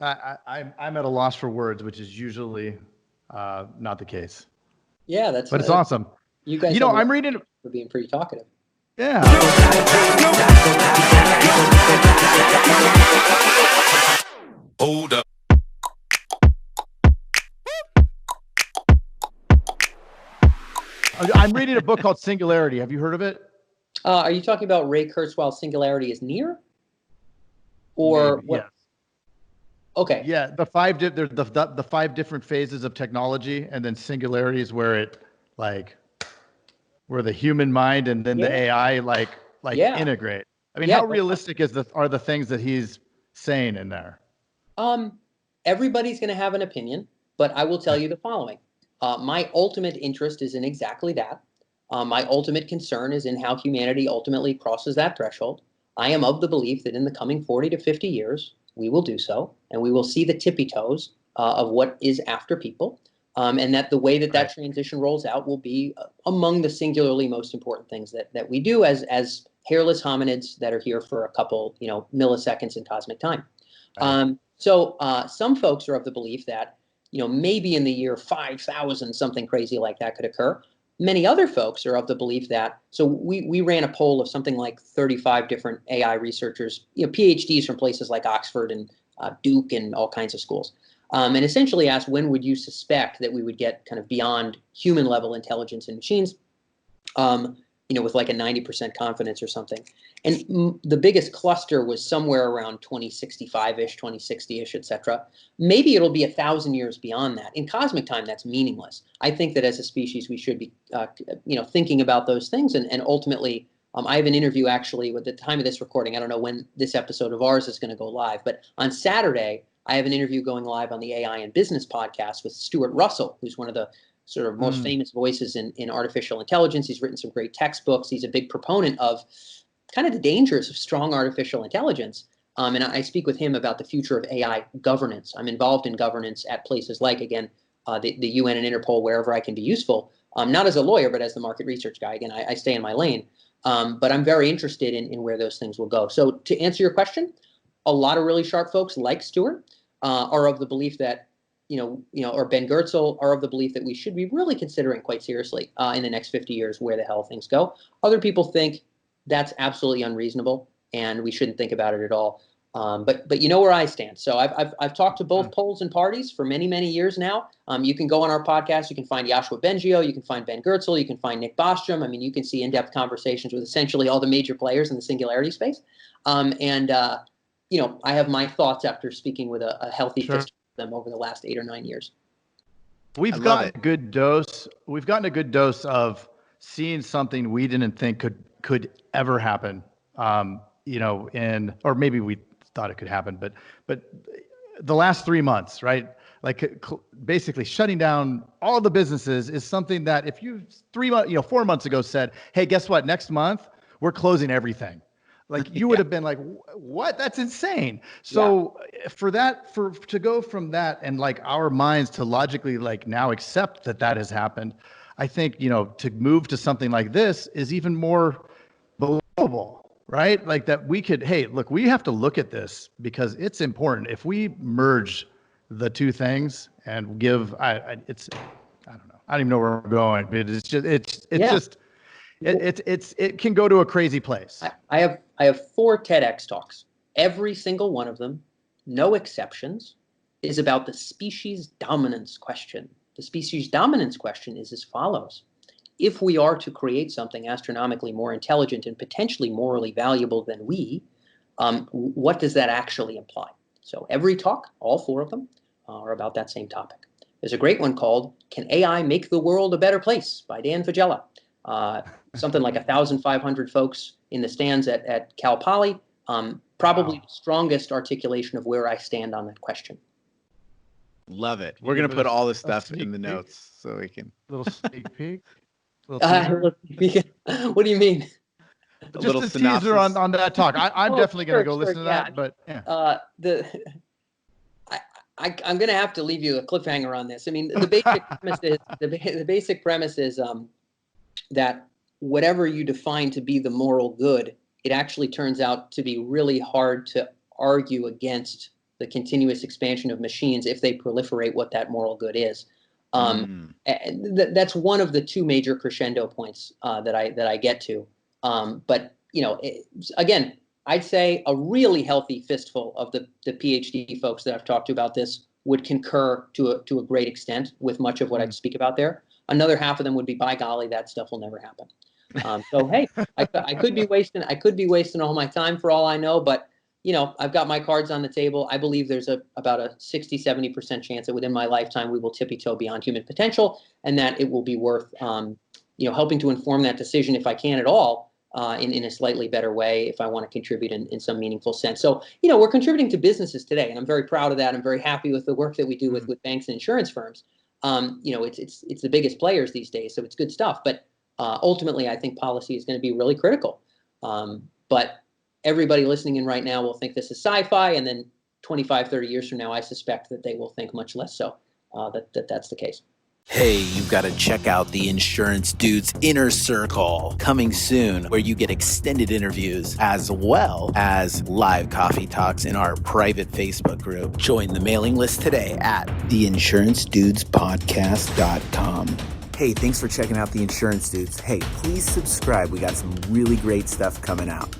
I'm at a loss for words, which is usually not the case. Yeah, but it's awesome. You guys, I'm reading for being pretty talkative. Yeah. Hold up. I'm reading a book called Singularity. Have you heard of it? Are you talking about Ray Kurzweil's Singularity is Near? Or maybe, what? yes. Okay. Yeah, the five different phases of technology, and then singularity is where the human mind and then the AI integrate. I mean, how realistic are the things that he's saying in there? Everybody's going to have an opinion, but I will tell you the following. My ultimate interest is in exactly that. My ultimate concern is in how humanity ultimately crosses that threshold. I am of the belief that in the coming 40 to 50 years, we will do so, and we will see the tippy toes of what is after people, and that the way that transition rolls out will be among the singularly most important things that we do as hairless hominids that are here for a couple, milliseconds in cosmic time. Right. So some folks are of the belief that, maybe in the year 5,000, something crazy like that could occur. Many other folks are of the belief that, so we ran a poll of something like 35 different AI researchers, PhDs from places like Oxford and Duke and all kinds of schools, and essentially asked, when would you suspect that we would get kind of beyond human level intelligence in machines, with like a 90% confidence or something. And the biggest cluster was somewhere around 2065-ish, 2060-ish, et cetera. Maybe it'll be 1,000 years beyond that. In cosmic time, that's meaningless. I think that as a species, we should be, thinking about those things. And ultimately, I have an interview actually at the time of this recording. I don't know when this episode of ours is going to go live, but on Saturday, I have an interview going live on the AI and Business podcast with Stuart Russell, who's one of the sort of most famous voices in artificial intelligence. He's written some great textbooks. He's a big proponent of kind of the dangers of strong artificial intelligence. And I speak with him about the future of AI governance. I'm involved in governance at places like, again, the UN and Interpol, wherever I can be useful, not as a lawyer, but as the market research guy. Again, I stay in my lane, but I'm very interested in where those things will go. So to answer your question, a lot of really sharp folks like Stuart are of the belief that, or Ben Goertzel are of the belief that we should be really considering quite seriously in the next 50 years where the hell things go. Other people think that's absolutely unreasonable and we shouldn't think about it at all. But you know where I stand. So I've talked to both poles and parties for many, many years now. You can go on our podcast. You can find Yoshua Bengio. You can find Ben Goertzel. You can find Nick Bostrom. I mean, you can see in-depth conversations with essentially all the major players in the singularity space. I have my thoughts after speaking with a healthy fist of them over the last 8 or 9 years. We've gotten a good dose. We've gotten a good dose of seeing something we didn't think could ever happen. Or maybe we thought it could happen, but the last 3 months, right? Like basically shutting down all the businesses is something that if you 4 months ago said, hey, guess what? Next month we're closing everything. Like you would have been like, what? That's insane. So to go from that and like our minds to logically like now accept that has happened, I think, to move to something like this is even more believable, right? Like that we could, hey, look, we have to look at this because it's important. If we merge the two things and give, I don't know. I don't even know where we're going, but it can go to a crazy place. I have 4 TEDx talks. Every single one of them, no exceptions, is about the species dominance question. The species dominance question is as follows. If we are to create something astronomically more intelligent and potentially morally valuable than we, what does that actually imply? So every talk, all 4 of them, are about that same topic. There's a great one called Can AI Make the World a Better Place by Dan Fagella. Something like 1,500 folks in the stands at Cal Poly. Probably the strongest articulation of where I stand on that question. Love it. We're going to put all this stuff in the notes so we can. Little sneak peek. What do you mean? Just a teaser on that talk. I'm definitely going to go listen to that. But yeah. I'm going to have to leave you a cliffhanger on this. I mean, the basic premise is the basic premise is that whatever you define to be the moral good, it actually turns out to be really hard to argue against the continuous expansion of machines, if they proliferate, what that moral good is. That's one of the two major crescendo points that I get to. But again, I'd say a really healthy fistful of the PhD folks that I've talked to about this would concur to a great extent with much of what I speak about there. Another half of them would be, by golly, that stuff will never happen. So hey, I could be wasting all my time for all I know, but I've got my cards on the table. I believe there's about a 60-70% chance that within my lifetime we will tippy-toe beyond human potential, and that it will be worth helping to inform that decision, if I can at all, in a slightly better way, if I want to contribute in some meaningful sense. So we're contributing to businesses today, and I'm very proud of that. I'm very happy with the work that we do with banks and insurance firms. It's the biggest players these days, so it's good stuff. But ultimately, I think policy is going to be really critical. But everybody listening in right now will think this is sci-fi, and then 25, 30 years from now, I suspect that they will think much less so, that's the case. Hey, you've got to check out the Insurance Dudes Inner Circle, coming soon, where you get extended interviews as well as live coffee talks in our private Facebook group. Join the mailing list today at theinsurancedudespodcast.com. Hey, thanks for checking out the Insurance Dudes. Hey, please subscribe. We got some really great stuff coming out.